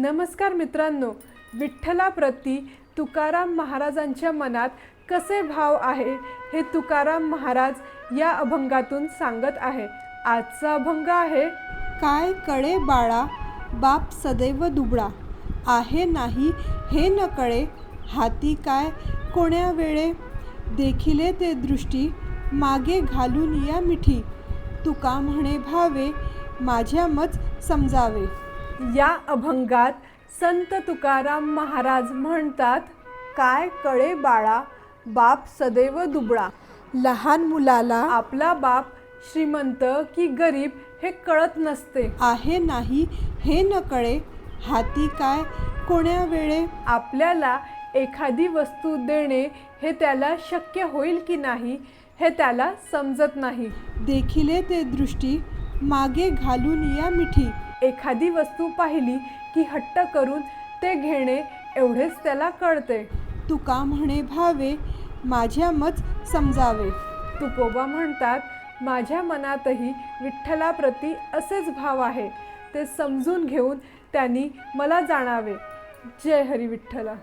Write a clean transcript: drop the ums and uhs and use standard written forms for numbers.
नमस्कार मित्रांनो, विठ्ठलाप्रती तुकाराम महाराजांच्या मनात कसे भाव आहे हे तुकाराम महाराज या अभंगातून सांगत आहे। आजचा अभंग आहे, काय कळे बाळा बाप सदैव दुबळा, आहे नाही हे न कळे हाती काय कोण्या वेळे, देखिले ते दृष्टी मागे घालून या मिठी, तुका म्हणे भावे माझ्या मज समजावे। या अभंगात संत तुकाराम महाराज म्हणतात, काय कळे बाळा बाप सदैव दुबळा। लहान मुलाला आपला बाप श्रीमंत की गरीब हे कळत नसते। आहे नाही हे न कळे हाती काय कोण्या वेळे, आपल्याला एखादी वस्तू देणे हे त्याला शक्य होईल की नाही हे त्याला समजत नाही। देखिले ते दृष्टी मागे घालून या मिठी, एखादी वस्तू पाहिली की हट्ट करून ते घेणे एवढेच त्याला कळते। तुका म्हणे भावे माझ्या मज समजावे। तुकोबा म्हणतात, माझ्या मनातही विठ्ठलाप्रती असेच भाव आहे, ते समजून घेऊन त्यांनी मला जाणावे। जय हरी विठ्ठला।